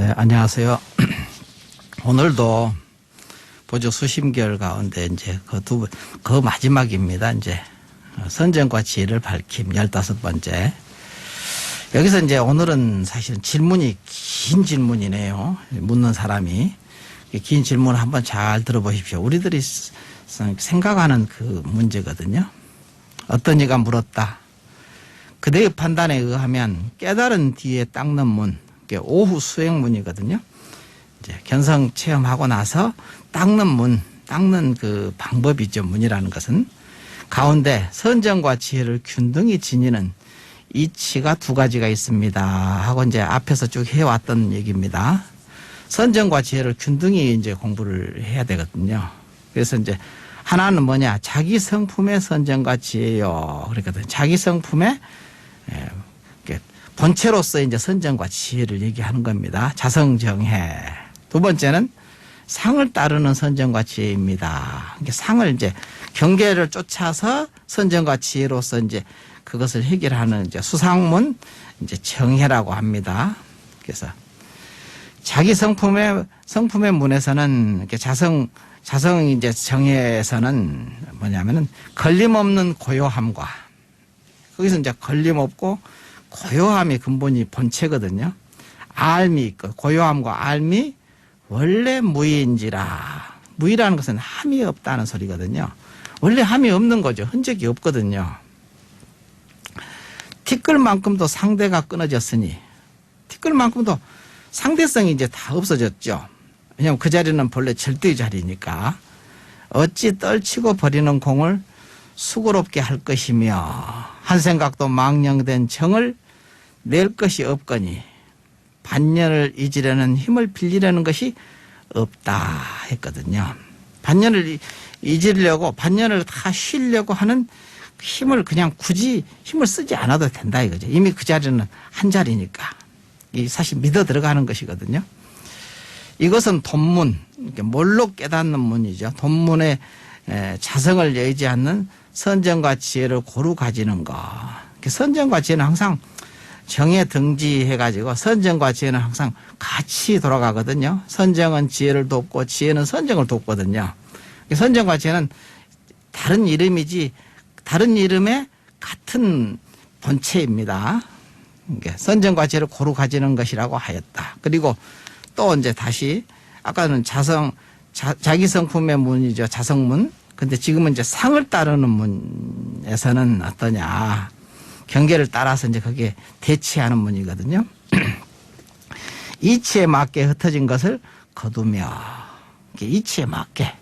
네, 안녕하세요. 오늘도 보조 수심결 가운데 이제 그 마지막입니다. 이제 선정과 지혜를 밝힘 15번째. 여기서 이제 오늘은 사실은 질문이 긴 질문이네요. 묻는 사람이. 긴 질문을 한번 잘 들어보십시오. 우리들이 생각하는 그 문제거든요. 어떤 이가 물었다. 그대의 판단에 의하면 깨달은 뒤에 닦는 문, 오후 수행문이거든요. 이제 견성 체험하고 나서 닦는 그 방법이죠. 문이라는 것은. 가운데 선정과 지혜를 균등히 지니는 이치가 두 가지가 있습니다. 하고 이제 앞에서 쭉 해왔던 얘기입니다. 선정과 지혜를 균등히 이제 공부를 해야 되거든요. 그래서 이제 하나는 뭐냐? 자기 성품의 선정과 지혜요. 그랬거든요. 자기 성품의 본체로서 이제 선정과 지혜를 얘기하는 겁니다. 자성정해. 두 번째는 상을 따르는 선정과 지혜입니다. 상을 이제 경계를 쫓아서 선정과 지혜로서 이제 그것을 해결하는 이제 수상문 이제 정해라고 합니다. 그래서 자기 성품의 문에서는 이렇게 자성 이제 정해에서는 뭐냐면은 걸림없는 고요함과 거기서 이제 걸림없고 고요함이 근본이 본체거든요. 알미 있고 고요함과 알미 원래 무의인지라. 무의라는 것은 함이 없다는 소리거든요. 원래 함이 없는 거죠. 흔적이 없거든요. 티끌만큼도 상대가 끊어졌으니 티끌만큼도 상대성이 이제 다 없어졌죠. 왜냐하면 그 자리는 본래 절대의 자리니까. 어찌 떨치고 버리는 공을 수고롭게 할 것이며 한 생각도 망령된 정을 낼 것이 없거니 반년을 잊으려는 힘을 빌리려는 것이 없다 했거든요. 반년을 잊으려고 반년을 다 쉬려고 하는 힘을 그냥 굳이 힘을 쓰지 않아도 된다 이거죠. 이미 그 자리는 한 자리니까. 이 사실 믿어 들어가는 것이거든요. 이것은 돈문, 뭘로 깨닫는 문이죠. 돈문의 자성을 여의지 않는 선정과 지혜를 고루 가지는 것. 선정과 지혜는 항상 정에 등지해가지고 선정과 지혜는 항상 같이 돌아가거든요. 선정은 지혜를 돕고 지혜는 선정을 돕거든요. 선정과 지혜는 다른 이름이지 다른 이름의 같은 본체입니다. 선정과 지혜를 고루 가지는 것이라고 하였다. 그리고 또 이제 다시 아까는 자기 성품의 문이죠. 자성문. 근데 지금은 이제 상을 따르는 문에서는 어떠냐. 경계를 따라서 이제 거기에 대치하는 문이거든요. 이치에 맞게 흩어진 것을 거두며 이치에 맞게.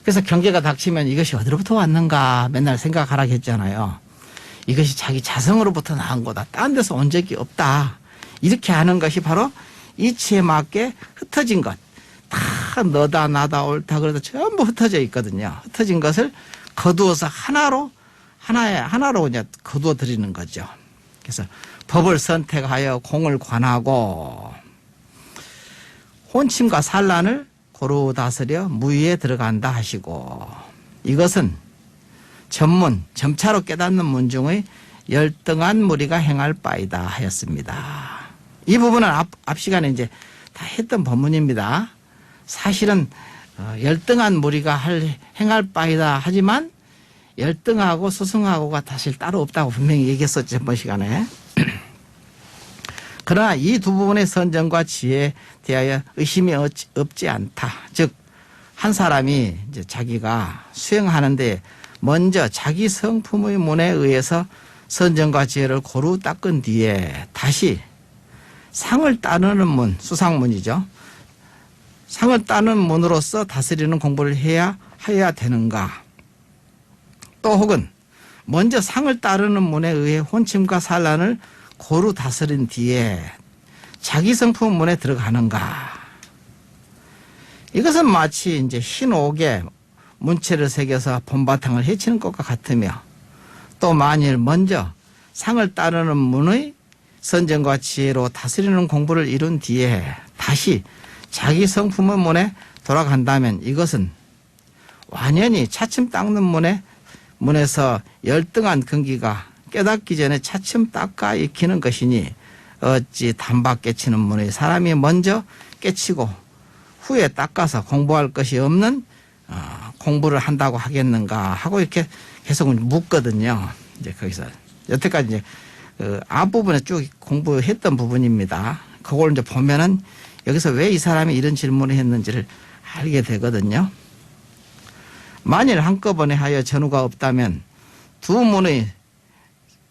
그래서 경계가 닥치면 이것이 어디로부터 왔는가 맨날 생각하라 했잖아요. 이것이 자기 자성으로부터 나온 거다. 딴 데서 온 적이 없다. 이렇게 하는 것이 바로 이치에 맞게 흩어진 것. 다 너다 나다 옳다 그래도 전부 흩어져 있거든요. 흩어진 것을 거두어서 하나로 이제 거두어 드리는 거죠. 그래서 법을 선택하여 공을 관하고 혼침과 산란을 고루 다스려 무의에 들어간다 하시고 이것은 전문, 점차로 깨닫는 문 중의 열등한 무리가 행할 바이다 하였습니다. 이 부분은 앞 시간에 이제 다 했던 법문입니다. 사실은 열등한 무리가 행할 바이다 하지만 열등하고 스승하고가 사실 따로 없다고 분명히 얘기했었죠. 전번 시간에. 그러나 이 두 부분의 선정과 지혜에 대하여 의심이 없지 않다. 즉, 한 사람이 이제 자기가 수행하는데 먼저 자기 성품의 문에 의해서 선정과 지혜를 고루 닦은 뒤에 다시 상을 따르는 문, 수상문이죠. 상을 따르는 문으로서 다스리는 공부를 해야 되는가. 또 혹은 먼저 상을 따르는 문에 의해 혼침과 산란을 고루 다스린 뒤에 자기 성품 문에 들어가는가. 이것은 마치 이제 흰 옥에 문체를 새겨서 본바탕을 해치는 것과 같으며 또 만일 먼저 상을 따르는 문의 선정과 지혜로 다스리는 공부를 이룬 뒤에 다시 자기 성품의 문에 돌아간다면 이것은 완연히 차츰 닦는 문에서 열등한 근기가 깨닫기 전에 차츰 닦아 익히는 것이니 어찌 단박 깨치는 문의 사람이 먼저 깨치고 후에 닦아서 공부할 것이 없는 공부를 한다고 하겠는가 하고 이렇게 계속 묻거든요. 이제 거기서 여태까지 이제 그 앞부분에 쭉 공부했던 부분입니다. 그걸 이제 보면은 여기서 왜 이 사람이 이런 질문을 했는지를 알게 되거든요. 만일 한꺼번에 하여 전후가 없다면 두 문의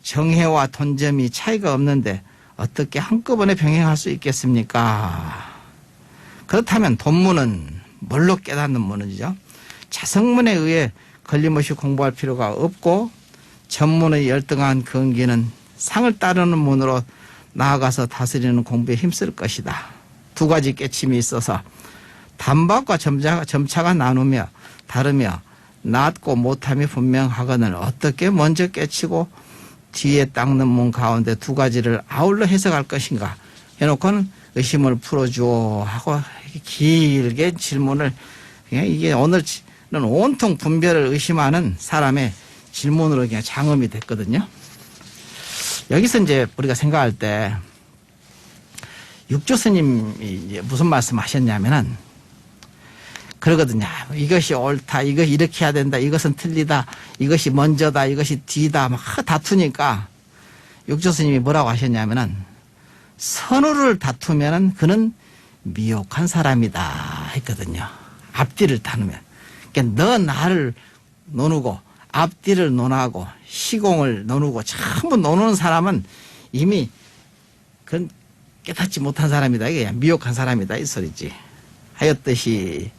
정해와 돈점이 차이가 없는데 어떻게 한꺼번에 병행할 수 있겠습니까? 그렇다면 돈문은 뭘로 깨닫는 문이죠? 자성문에 의해 걸림없이 공부할 필요가 없고 전문의 열등한 근기는 상을 따르는 문으로 나아가서 다스리는 공부에 힘쓸 것이다. 두 가지 깨침이 있어서 단박과 점차가 나누며 다르며 낮고 못함이 분명하거늘 어떻게 먼저 깨치고 뒤에 닦는 문 가운데 두 가지를 아울러 해석할 것인가 해놓고는 의심을 풀어주오 하고 길게 질문을 이게 오늘은 온통 분별을 의심하는 사람의 질문으로 그냥 장엄이 됐거든요. 여기서 이제 우리가 생각할 때 육조 스님이 무슨 말씀 하셨냐면은 그러거든요. 이것이 옳다, 이거 이렇게 해야 된다, 이것은 틀리다, 이것이 먼저다, 이것이 뒤다 막 다투니까 육조 스님이 뭐라고 하셨냐면은 선우를 다투면은 그는 미혹한 사람이다 했거든요. 앞뒤를 다누면. 그러니까 너 나를 노누고 앞뒤를 논하고 시공을 노누고 전부 노는 사람은 이미 그건 깨닫지 못한 사람이다. 이게 미혹한 사람이다 이 소리지. 하였듯이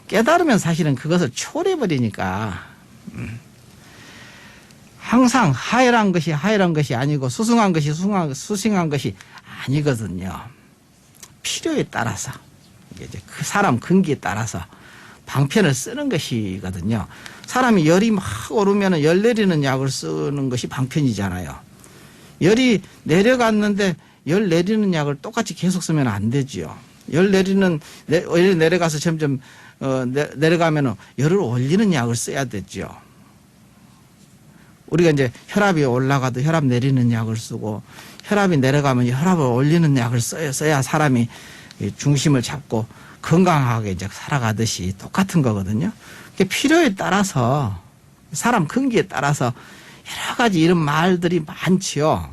깨달으면 사실은 그것을 초래해버리니까 항상 하열한 것이 아니고 수승한 것이 수승한 것이 아니거든요. 필요에 따라서 이제 그 사람 근기에 따라서 방편을 쓰는 것이거든요. 사람이 열이 막 오르면 열 내리는 약을 쓰는 것이 방편이잖아요. 열이 내려갔는데 열 내리는 약을 똑같이 계속 쓰면 안 되지요. 열 내려가서 점점 내려가면 열을 올리는 약을 써야 되죠. 우리가 이제 혈압이 올라가도 혈압 내리는 약을 쓰고 혈압이 내려가면 혈압을 올리는 약을 써야 사람이 중심을 잡고 건강하게 이제 살아가듯이 똑같은 거거든요. 필요에 따라서 사람 근기에 따라서 여러 가지 이런 말들이 많지요.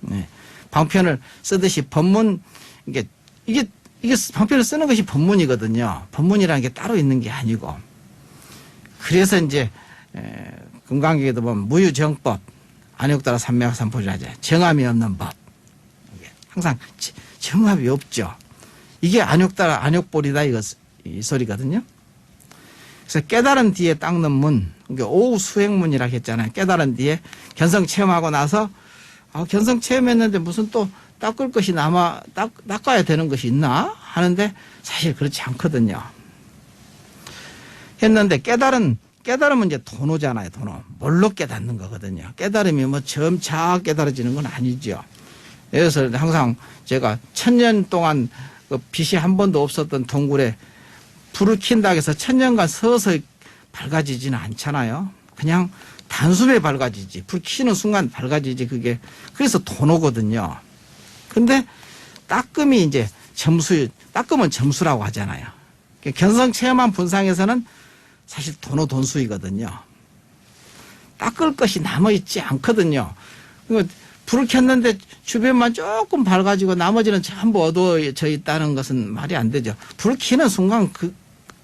네. 방편을 쓰듯이 법문 이게 방편을 쓰는 것이 법문이거든요. 법문이라는 게 따로 있는 게 아니고. 그래서 이제 금강경에도 보면 무유정법, 안욕따라 삼매학삼포자제, 정함이 없는 법. 항상 정함이 없죠. 이게 안욕따라 안욕볼이다 이 소리거든요. 그래서 깨달은 뒤에 닦는 문, 그러니까 오후 수행문이라고 했잖아요. 깨달은 뒤에 견성 체험하고 나서 견성 체험했는데 무슨 또 닦을 것이 닦아야 되는 것이 있나 하는데 사실 그렇지 않거든요. 했는데 깨달으면 이제 도노잖아요. 도노. 뭘로 깨닫는 거거든요. 깨달음이 뭐 점차 깨달아지는 건 아니죠. 그래서 항상 제가 1000년 동안 그 빛이 한 번도 없었던 동굴에 불을 킨다 해서 1000년간 서서히 밝아지지는 않잖아요. 그냥 단숨에 밝아지지. 불 켜는 순간 밝아지지 그게. 그래서 도노거든요. 근데 닦음이 이제 닦음은 점수라고 하잖아요. 견성 체험한 분상에서는 사실 도노 돈수이거든요. 닦을 것이 남아있지 않거든요. 불을 켰는데 주변만 조금 밝아지고 나머지는 전부 어두워져 있다는 것은 말이 안 되죠. 불을 켜는 순간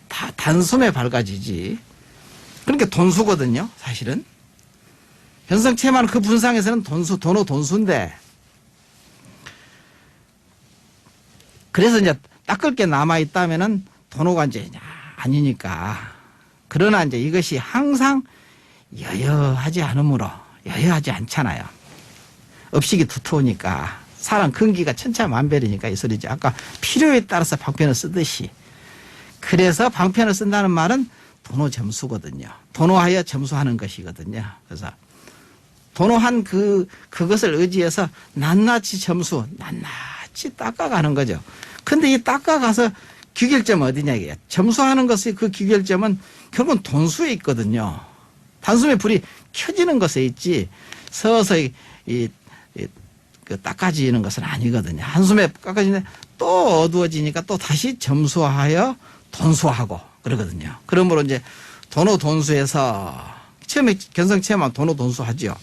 다 단숨에 밝아지지. 그러니까 돈수거든요, 사실은. 견성 체험하는 그 분상에서는 도노 돈수인데. 그래서 이제 닦을 게 남아있다면은 도노가 이제 아니니까. 그러나 이제 이것이 항상 여여하지 않으므로, 여여하지 않잖아요. 업식이 두터우니까. 사람 근기가 천차만별이니까 이 소리죠. 아까 필요에 따라서 방편을 쓰듯이. 그래서 방편을 쓴다는 말은 도노 점수거든요. 도노하여 점수하는 것이거든요. 그래서 도노한 그것을 의지해서 낱낱이 점수, 낱낱이 닦아가는 거죠. 근데 이 닦아가서 귀결점은 어디냐 이게요. 점수하는 것의 그 귀결점은 결국은 돈수에 있거든요. 단숨에 불이 켜지는 것에 있지 서서히 닦아지는 것은 아니거든요. 한숨에 깎아지는데 또 어두워지니까 또 다시 점수하여 돈수하고 그러거든요. 그러므로 이제 돈호 돈수에서 처음에 견성 체험하면 돈호 돈수하죠.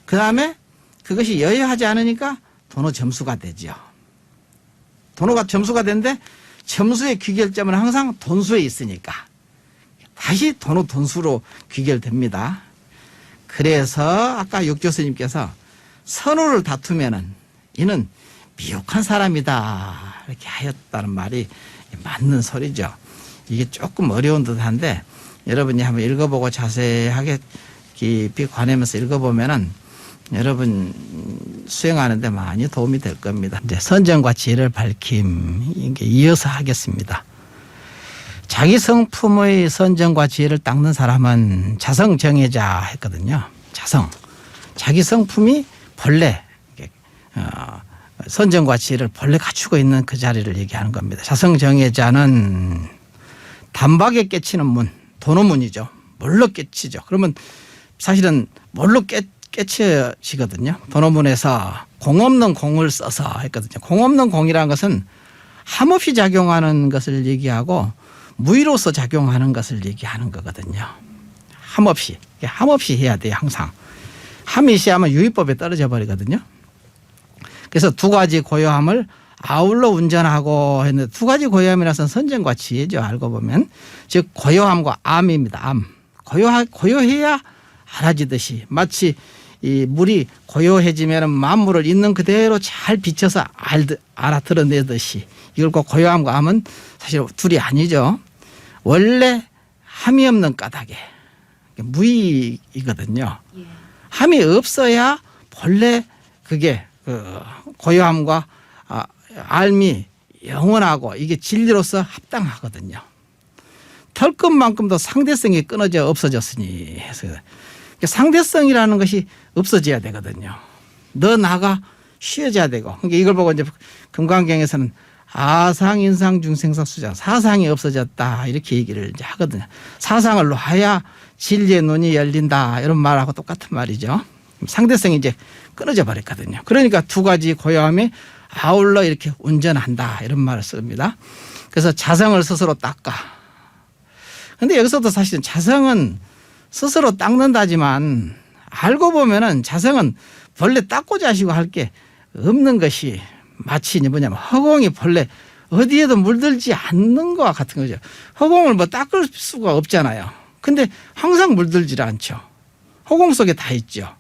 그 다음에 그것이 여여하지 않으니까 돈호 점수가 되죠. 돈호가 점수가 되는데 점수의 귀결점은 항상 돈수에 있으니까 다시 돈호 돈수로 귀결됩니다. 그래서 아까 육교수님께서 선우를 다투면은 이는 미혹한 사람이다 이렇게 하였다는 말이 맞는 소리죠. 이게 조금 어려운 듯한데 여러분이 한번 읽어보고 자세하게 깊이 관하면서 읽어보면은 여러분 수행하는데 많이 도움이 될 겁니다. 이제 선정과 지혜를 밝힘 이게 이어서 하겠습니다. 자기 성품의 선정과 지혜를 닦는 사람은 자성정예자 했거든요. 자기 성품이 본래 선정과 지혜를 본래 갖추고 있는 그 자리를 얘기하는 겁니다. 자성정예자는 단박에 깨치는 문, 돈호문이죠. 뭘로 깨치죠. 그러면 사실은 뭘로 깨쳐지거든요. 돈호문에서 공 없는 공을 써서 했거든요. 공 없는 공이라는 것은 함없이 작용하는 것을 얘기하고 무의로서 작용하는 것을 얘기하는 거거든요. 함없이 해야 돼요. 항상. 함이 시하면 유의법에 떨어져 버리거든요. 그래서 두 가지 고요함을 아울러 운전하고 했는데 두 가지 고요함이라서는 선정과 지혜죠. 알고 보면. 즉 고요함과 암입니다. 암. 고요해야 알아지듯이 마치 이 물이 고요해지면 만물을 있는 그대로 잘 비춰서 알아들어내듯이 이걸 고요함과 암은 사실 둘이 아니죠. 원래 함이 없는 까닭에 무의이거든요. 함이 없어야 본래 그게 고요함과 알미 영원하고 이게 진리로서 합당하거든요. 털끝만큼도 상대성이 끊어져 없어졌으니 해서 상대성이라는 것이 없어져야 되거든요. 너 나가 쉬어져야 되고 그러니까 이걸 보고 이제 금강경에서는 아상, 인상, 중생사, 수장 사상이 없어졌다 이렇게 얘기를 이제 하거든요. 사상을 놓아야 진리의 눈이 열린다 이런 말하고 똑같은 말이죠. 상대성이 이제 끊어져 버렸거든요. 그러니까 두 가지 고요함이 아울러 이렇게 운전한다 이런 말을 씁니다. 그래서 자성을 스스로 닦아. 그런데 여기서도 사실은 자성은 스스로 닦는다지만 알고 보면은 자성은 본래 닦고자 하시고 할 게 없는 것이 마치 뭐냐면 허공이 본래 어디에도 물들지 않는 것과 같은 거죠. 허공을 뭐 닦을 수가 없잖아요. 근데 항상 물들지 않죠. 허공 속에 다 있죠.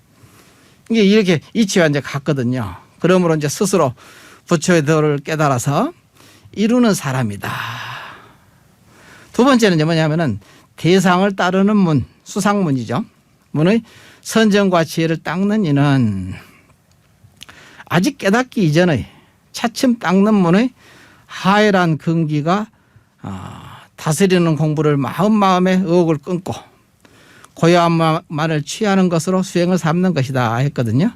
이게 이렇게 이치와 이제 같거든요. 그러므로 이제 스스로 부처의 도를 깨달아서 이루는 사람이다. 두 번째는 이제 뭐냐면은 대상을 따르는 문, 수상문이죠. 문의 선정과 지혜를 닦는 이는 아직 깨닫기 이전의 차츰 닦는 문의 하애란 근기가 다스리는 공부를 마음에 의욕을 끊고 고요함만을 취하는 것으로 수행을 삼는 것이다 했거든요.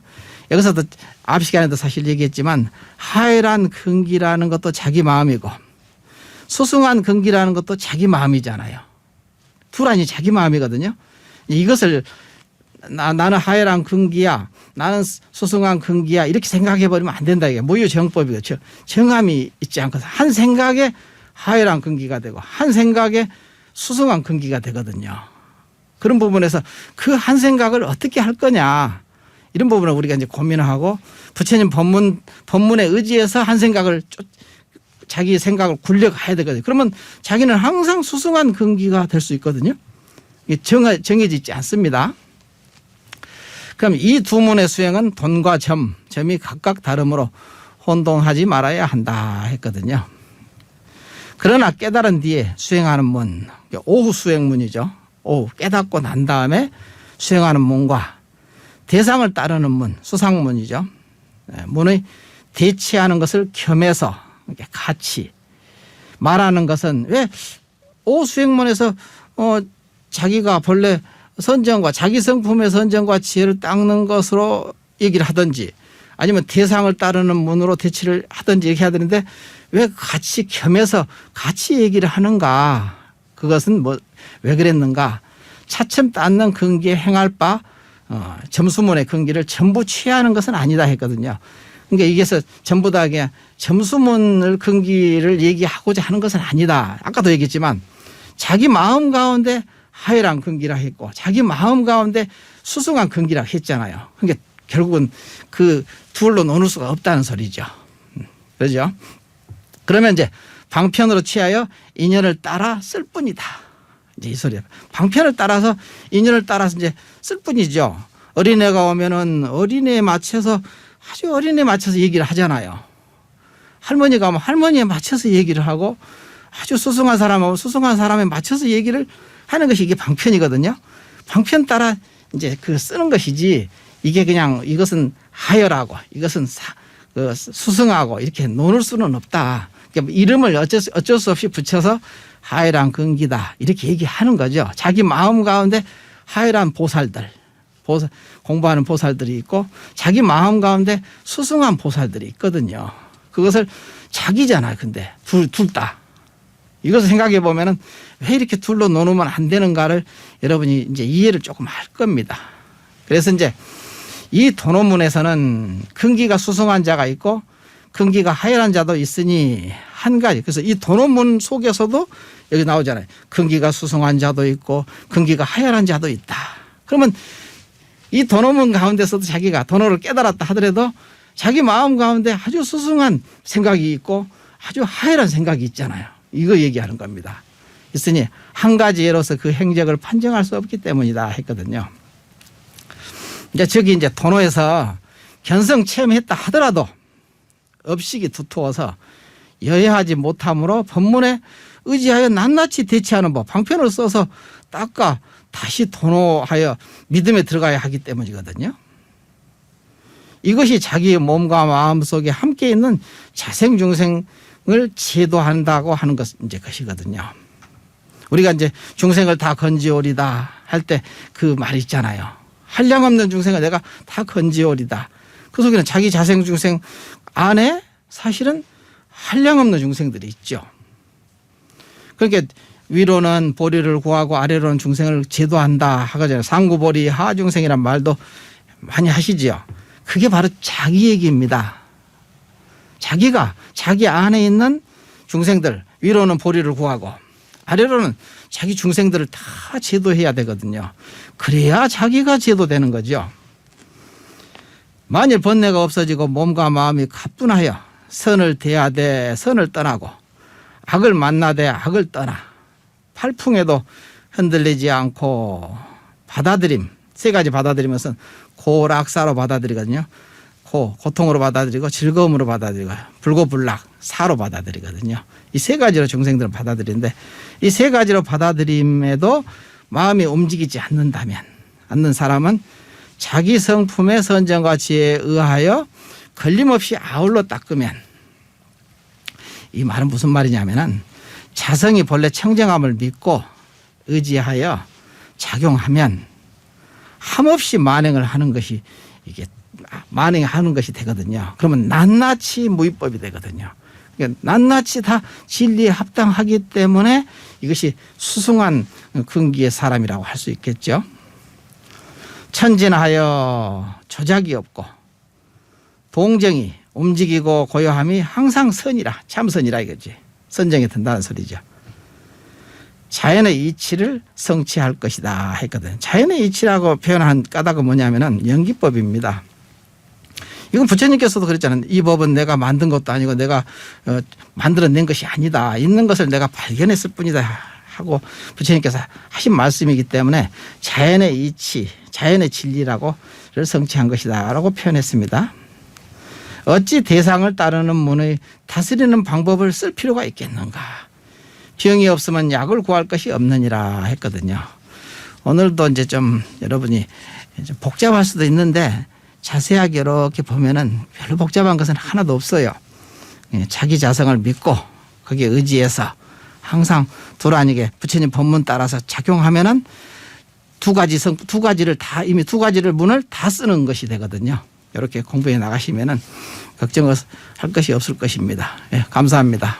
여기서도 앞 시간에도 사실 얘기했지만 하애란 근기라는 것도 자기 마음이고 수승한 근기라는 것도 자기 마음이잖아요. 둘아니 자기 마음이거든요. 이것을 나는 하애란 근기야 나는 수승한 근기야 이렇게 생각해 버리면 안 된다. 이게 무유정법이죠. 정함이 있지 않고서 한 생각에 하애란 근기가 되고 한 생각에 수승한 근기가 되거든요. 그런 부분에서 그 한 생각을 어떻게 할 거냐 이런 부분을 우리가 이제 고민을 하고 부처님 법문에 의지해서 한 생각을 자기 생각을 굴려가야 되거든요. 그러면 자기는 항상 수승한 근기가 될 수 있거든요. 이게 정해져 있지 않습니다. 그럼 이 두 문의 수행은 돈과 점이 각각 다르므로 혼동하지 말아야 한다 했거든요. 그러나 깨달은 뒤에 수행하는 문, 오후 수행문이죠. 오후 깨닫고 난 다음에 수행하는 문과 대상을 따르는 문, 수상문이죠. 문의 대치하는 것을 겸해서 같이 말하는 것은 왜 오후 수행문에서 자기가 본래 선정과 자기 성품의 선정과 지혜를 닦는 것으로 얘기를 하든지 아니면 대상을 따르는 문으로 대치를 하든지 이렇게 해야 되는데 왜 같이 겸해서 같이 얘기를 하는가? 그것은 왜 그랬는가? 차츰 닦는 근기에 행할 바 점수문의 근기를 전부 취하는 것은 아니다 했거든요. 그러니까 이게서 전부 다 그냥 점수문을 근기를 얘기하고자 하는 것은 아니다. 아까도 얘기했지만 자기 마음 가운데 하열한 근기라 했고 자기 마음 가운데 수승한 근기라 했잖아요. 그러니까 결국은 그 둘로 나눌 수가 없다는 소리죠. 그렇죠? 그러면 이제 방편으로 취하여 인연을 따라 쓸 뿐이다. 이제 이 소리야. 방편을 따라서 인연을 따라서 이제 쓸 뿐이죠. 어린애가 오면은 어린애에 맞춰서 아주 어린애에 맞춰서 얘기를 하잖아요. 할머니가 오면 할머니에 맞춰서 얘기를 하고 아주 수승한 사람하고 수승한 사람에 맞춰서 얘기를 하는 것이 이게 방편이거든요. 방편 따라 이제 그 쓰는 것이지 이게 그냥 이것은 하열하고 이것은 수승하고 이렇게 노는 수는 없다. 그러니까 이름을 어쩔 수 없이 붙여서 하열한 근기다 이렇게 얘기하는 거죠. 자기 마음 가운데 하열한 보살들 공부하는 보살들이 있고 자기 마음 가운데 수승한 보살들이 있거든요. 그것을 자기잖아요. 근데 둘 다. 이것을 생각해 보면은 왜 이렇게 둘로 나누면 안 되는가를 여러분이 이제 이해를 조금 할 겁니다. 그래서 이제 이 도노문에서는 근기가 수승한 자가 있고 근기가 하열한 자도 있으니 한 가지. 그래서 이 도노문 속에서도 여기 나오잖아요. 근기가 수승한 자도 있고 근기가 하열한 자도 있다. 그러면 이 도노문 가운데서도 자기가 도노를 깨달았다 하더라도 자기 마음 가운데 아주 수승한 생각이 있고 아주 하열한 생각이 있잖아요. 이거 얘기하는 겁니다. 있으니 한 가지 예로서 그 행적을 판정할 수 없기 때문이다 했거든요. 이제 저기 이제 도노에서 견성 체험했다 하더라도 업식이 두터워서 여해하지 못함으로 법문에 의지하여 낱낱이 대치하는 법 방편을 써서 닦아 다시 도노하여 믿음에 들어가야 하기 때문이거든요. 이것이 자기의 몸과 마음 속에 함께 있는 자생중생을 제도한다고 하는 것 이제 것이거든요. 우리가 이제 중생을 다 건지오리다 할 때 그 말 있잖아요. 한량없는 중생을 내가 다 건지오리다. 그 속에는 자기 자생중생 안에 사실은 한량없는 중생들이 있죠. 그러니까 위로는 보리를 구하고 아래로는 중생을 제도한다 하거든요. 상구보리 하중생이란 말도 많이 하시지요. 그게 바로 자기 얘기입니다. 자기가 자기 안에 있는 중생들 위로는 보리를 구하고 아래로는 자기 중생들을 다 제도해야 되거든요. 그래야 자기가 제도되는 거죠. 만일 번뇌가 없어지고 몸과 마음이 가뿐하여 선을 대하되 선을 떠나고 악을 만나되 악을 떠나 팔풍에도 흔들리지 않고 받아들임 세 가지 받아들이면서 고락사로 받아들이거든요. 고통으로 받아들이고 즐거움으로 받아들이고 불고불락 사로 받아들이거든요. 이 세 가지로 중생들은 받아들이는데 이 세 가지로 받아들임에도 마음이 움직이지 않는 사람은 자기 성품의 선정과 지혜에 의하여 걸림없이 아울러 닦으면 이 말은 무슨 말이냐면은 자성이 본래 청정함을 믿고 의지하여 작용하면 함없이 만행을 하는 것이 이게 만행하는 것이 되거든요. 그러면 낱낱이 무위법이 되거든요. 그러니까 낱낱이 다 진리에 합당하기 때문에 이것이 수승한 근기의 사람이라고 할 수 있겠죠. 천진하여 조작이 없고 동정이 움직이고 고요함이 항상 선이라 참선이라 이거지. 선정이 든다는 소리죠. 자연의 이치를 성취할 것이다 했거든. 자연의 이치라고 표현한 까닭은 뭐냐면은 연기법입니다. 이건 부처님께서도 그랬잖아요. 이 법은 내가 만든 것도 아니고 내가 만들어낸 것이 아니다. 있는 것을 내가 발견했을 뿐이다 하고 부처님께서 하신 말씀이기 때문에 자연의 이치, 자연의 진리라고를 성취한 것이다 라고 표현했습니다. 어찌 대상을 따르는 문의 다스리는 방법을 쓸 필요가 있겠는가. 병이 없으면 약을 구할 것이 없느니라 했거든요. 오늘도 이제 좀 여러분이 좀 복잡할 수도 있는데 자세하게 이렇게 보면은 별로 복잡한 것은 하나도 없어요. 자기 자성을 믿고 거기에 의지해서 항상 두라니게 부처님 법문 따라서 작용하면은 두 가지를 다 이미 두 가지를 문을 다 쓰는 것이 되거든요. 이렇게 공부해 나가시면은 걱정할 것이 없을 것입니다. 예, 감사합니다.